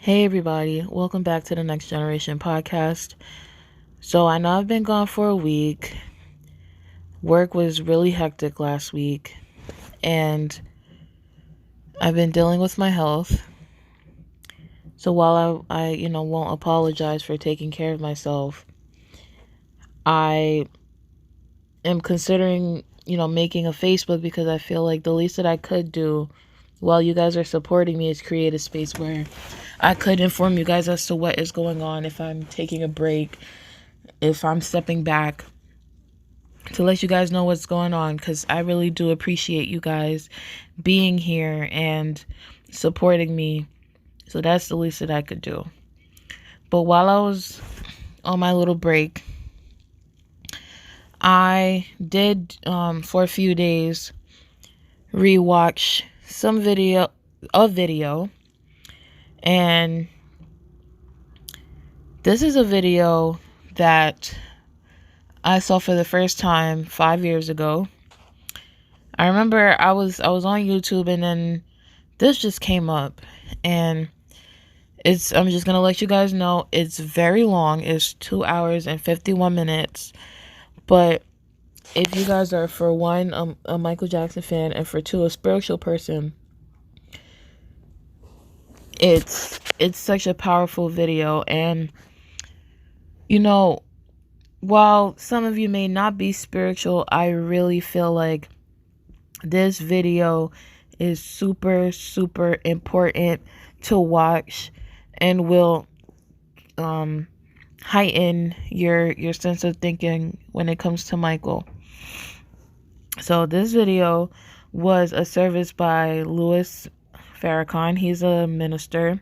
Hey everybody, welcome back to the Next Generation podcast. So I know I've been gone for a week. Work was really hectic last week, and I've been dealing with my health. So while I won't apologize for taking care of myself, I am considering, making a Facebook because I feel like the least that I could do while you guys are supporting me is create a space where I could inform you guys as to what is going on, if I'm taking a break, if I'm stepping back, to let you guys know what's going on, because I really do appreciate you guys being here and supporting me. So that's the least that I could do. But while I was on my little break, I did, for a few days, rewatch a video, and this is a video that I saw for the first time 5 years ago. I remember I was on YouTube, and then this just came up, and I'm just gonna let you guys know it's very long. It's 2 hours and 51 minutes. But if you guys are, for one, a Michael Jackson fan, and for two, a spiritual person, it's such a powerful video. And while some of you may not be spiritual, I really feel like this video is super, super important to watch, and will heighten your sense of thinking when it comes to Michael. So this video was a service by Louis Farrakhan. He's a minister.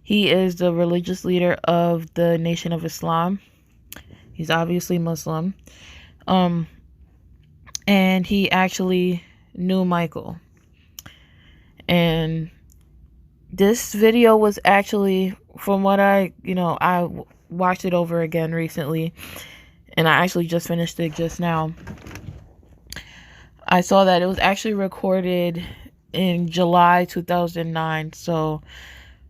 He is the religious leader of the Nation of Islam. He's obviously Muslim. And he actually knew Michael. And this video was actually, from what I watched it over again recently, and I actually just finished it just now. I saw that it was actually recorded in July 2009, so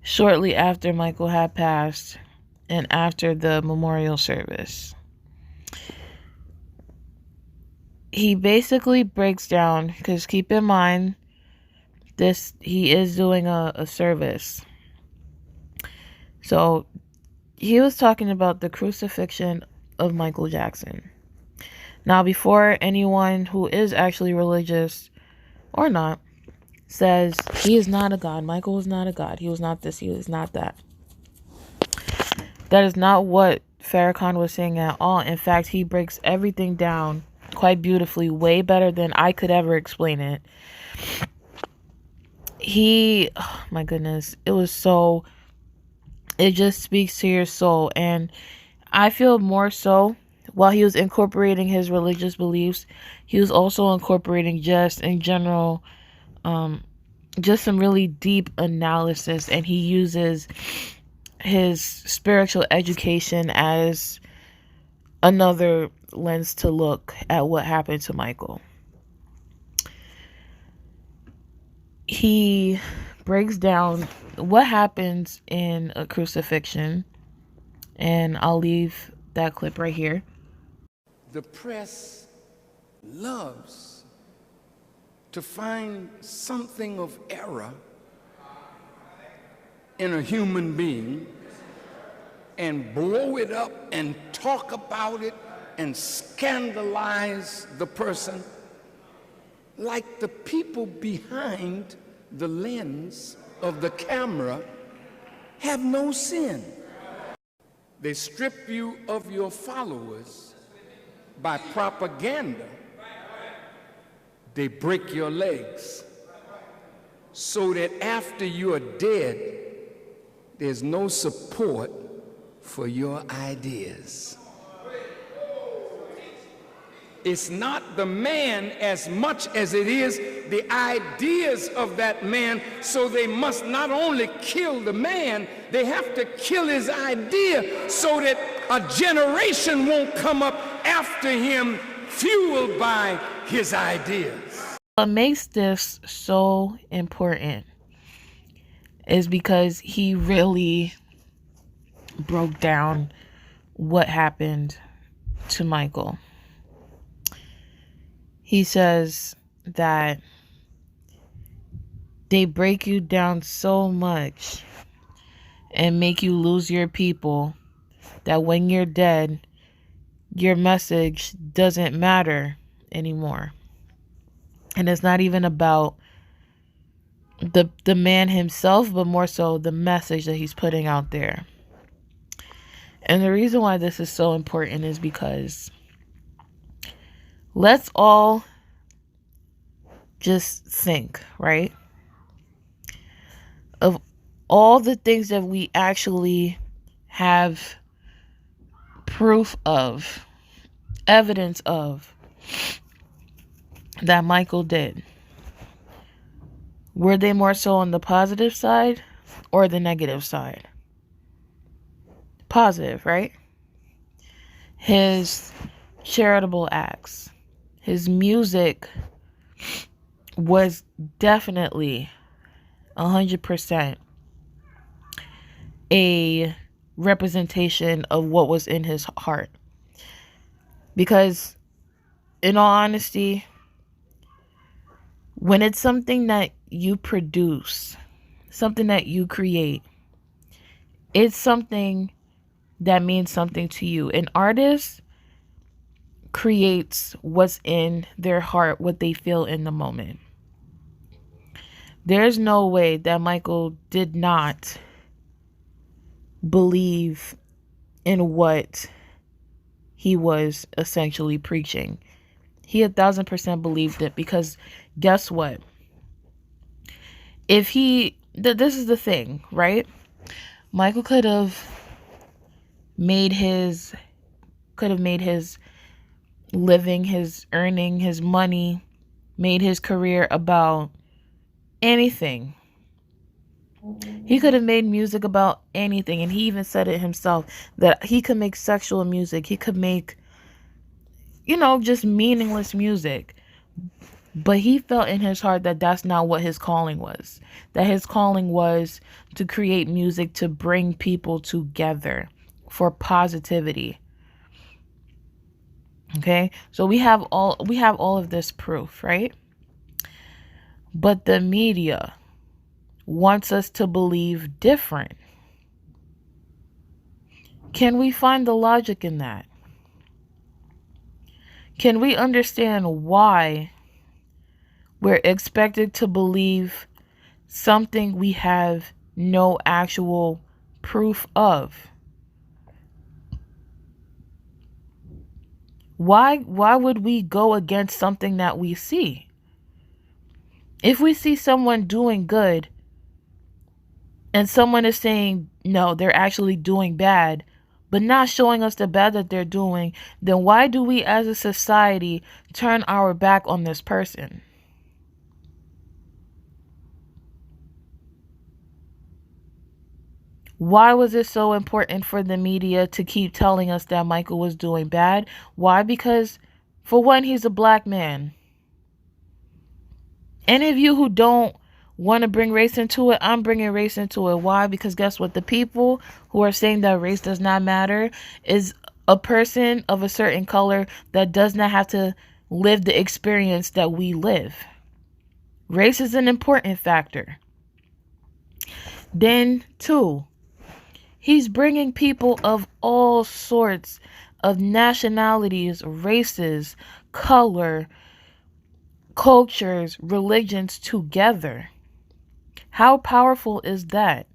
shortly after Michael had passed and after the memorial service. He basically breaks down, because keep in mind, he is doing a service. So he was talking about the crucifixion of Michael Jackson. Now, before anyone who is actually religious or not says he is not a god, Michael was not a god, he was not this, he was not that, that is not what Farrakhan was saying at all. In fact, he breaks everything down quite beautifully, way better than I could ever explain it. Oh my goodness, it just speaks to your soul. And I feel more so, while he was incorporating his religious beliefs, he was also incorporating, just in general, just some really deep analysis, and he uses his spiritual education as another lens to look at what happened to Michael. He breaks down what happens in a crucifixion, and I'll leave that clip right here. The press loves to find something of error in a human being and blow it up and talk about it and scandalize the person, like the people behind the lens of the camera have no sin. They strip you of your followers by propaganda. They break your legs so that after you are dead, there's no support for your ideas. It's not the man as much as it is the ideas of that man, so they must not only kill the man, they have to kill his idea so that a generation won't come up after him fueled by his ideas. What makes this so important is because he really broke down what happened to Michael. He says that they break you down so much and make you lose your people that when you're dead, your message doesn't matter anymore. And it's not even about the man himself, but more so the message that he's putting out there. And the reason why this is so important is because let's all just think, right? Of all the things that we actually have proof of, evidence of, that Michael did, were they more so on the positive side or the negative side? Positive, right? His charitable acts, his music was definitely 100% a representation of what was in his heart. Because, in all honesty, when it's something that you produce, something that you create, it's something that means something to you. An artist creates what's in their heart, what they feel in the moment. There's no way that Michael did not believe in what he was essentially preaching. He 1,000% believed it, because guess what? If this is the thing, right? Michael could have made his living, his earning, his money, made his career about anything. He could have made music about anything, and he even said it himself that he could make sexual music. He could make, just meaningless music. But he felt in his heart that that's not what his calling was. That his calling was to create music to bring people together for positivity. Okay? So we have all of this proof, right? But the media wants us to believe different. Can we find the logic in that? Can we understand why we're expected to believe something we have no actual proof of? Why would we go against something that we see? If we see someone doing good and someone is saying, no, they're actually doing bad, but not showing us the bad that they're doing, then why do we as a society turn our back on this person? Why was it so important for the media to keep telling us that Michael was doing bad? Why? Because, for one, he's a black man. Any of you who don't want to bring race into it, I'm bringing race into it. Why? Because guess what? The people who are saying that race does not matter is a person of a certain color that does not have to live the experience that we live. Race is an important factor. Then, two, he's bringing people of all sorts of nationalities, races, color, cultures, religions together. How powerful is that?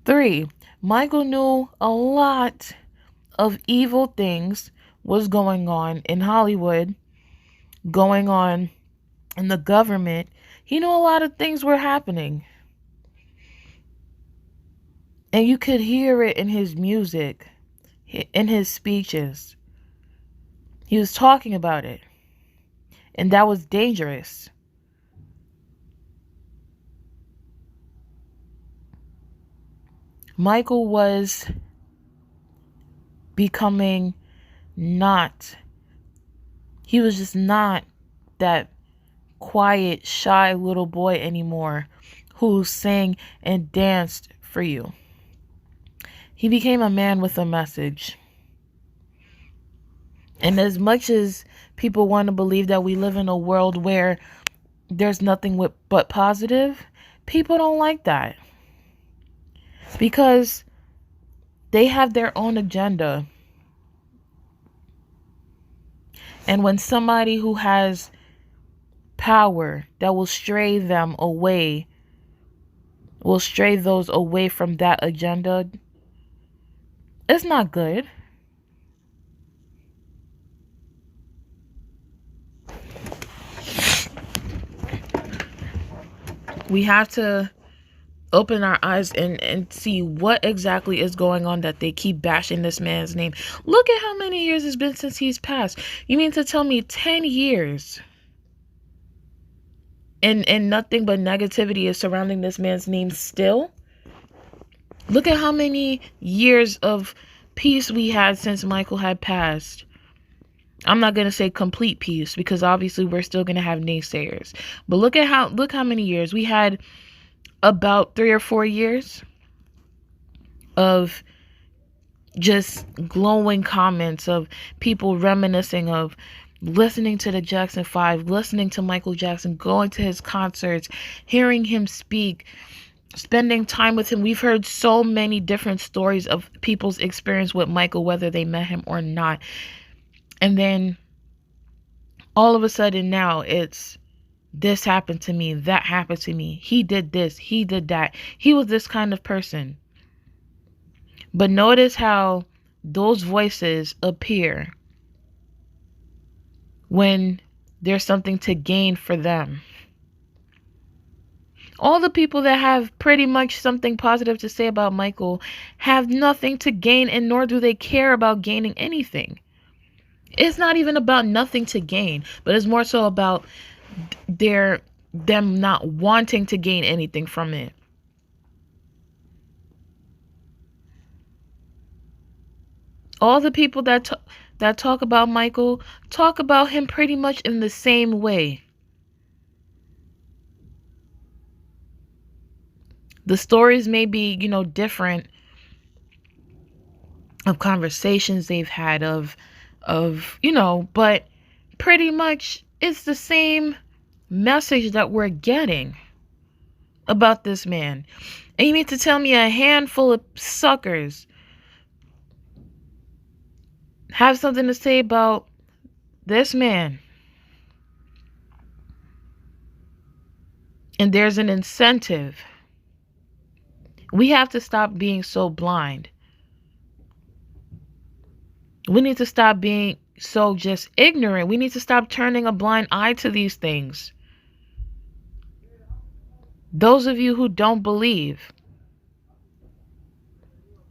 3, Michael knew a lot of evil things was going on in Hollywood, going on in the government. He knew a lot of things were happening. And you could hear it in his music, in his speeches. He was talking about it. And that was dangerous. Michael was becoming he was just not that quiet, shy little boy anymore who sang and danced for you. He became a man with a message. And as much as people want to believe that we live in a world where there's nothing but positive, people don't like that. Because they have their own agenda. And when somebody who has power that will stray them away, will stray those away from that agenda, it's not good. We have to open our eyes and see what exactly is going on that they keep bashing this man's name. Look at how many years it's been since he's passed. You mean to tell me 10 years and nothing but negativity is surrounding this man's name still? Look at how many years of peace we had since Michael had passed. I'm not going to say complete peace because obviously we're still going to have naysayers. But look how many years we had. About 3 or 4 years of just glowing comments of people reminiscing of listening to the Jackson 5, listening to Michael Jackson, going to his concerts, hearing him speak, spending time with him. We've heard so many different stories of people's experience with Michael, whether they met him or not. And then all of a sudden now it's this happened to me, that happened to me. He did this, he did that. He was this kind of person. But notice how those voices appear when there's something to gain for them. All the people that have pretty much something positive to say about Michael have nothing to gain, and nor do they care about gaining anything. It's not even about nothing to gain, but it's more so about them not wanting to gain anything from it. All the people that talk about Michael talk about him pretty much in the same way. The stories may be, different of conversations they've had of but pretty much it's the same message that we're getting about this man. And you mean to tell me a handful of suckers have something to say about this man? And there's an incentive. We have to stop being so blind. We need to stop being so just ignorant. We need to stop turning a blind eye to these things. Those of you who don't believe,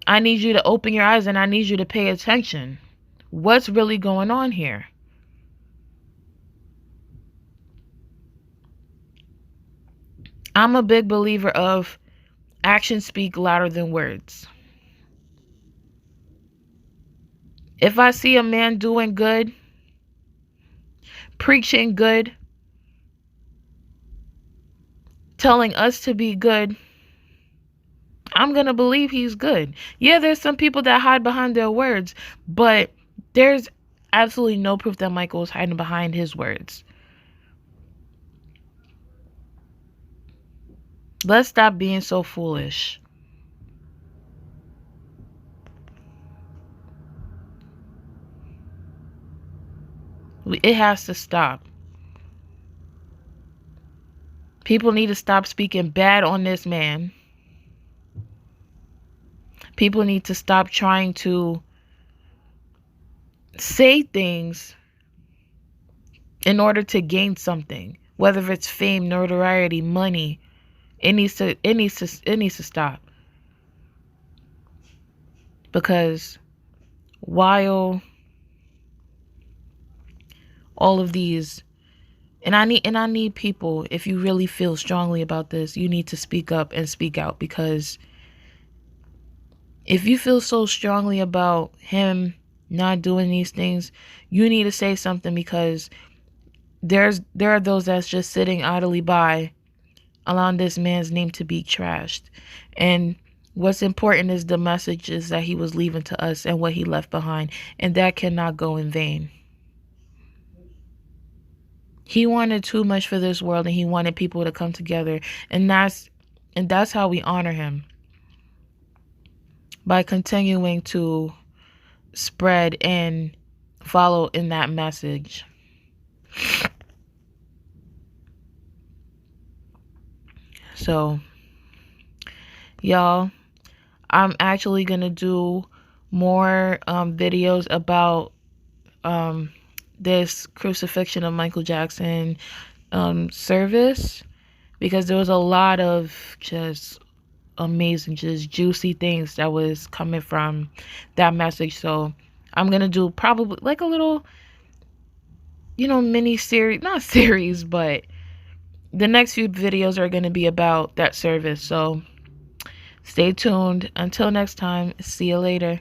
I need you to open your eyes and I need you to pay attention. What's really going on here? I'm a big believer of actions speak louder than words. If I see a man doing good, preaching good, telling us to be good, I'm going to believe he's good. Yeah, there's some people that hide behind their words, but there's absolutely no proof that Michael was hiding behind his words. Let's stop being so foolish. It has to stop. People need to stop speaking bad on this man. People need to stop trying to say things in order to gain something, whether it's fame, notoriety, money. It needs to stop. Because while all of these, and I need people, if you really feel strongly about this, you need to speak up and speak out. Because if you feel so strongly about him not doing these things, you need to say something, because there are those that's just sitting idly by, allowing this man's name to be trashed. And what's important is the messages that he was leaving to us and what he left behind, and that cannot go in vain. He wanted too much for this world, and he wanted people to come together, and that's how we honor him, by continuing to spread and follow in that message. So, y'all, I'm actually gonna do more videos about this crucifixion of Michael Jackson service, because there was a lot of just amazing, just juicy things that was coming from that message. So I'm gonna do probably like a little, mini series, not series, but the next few videos are gonna be about that service. So stay tuned. Until next time, see you later.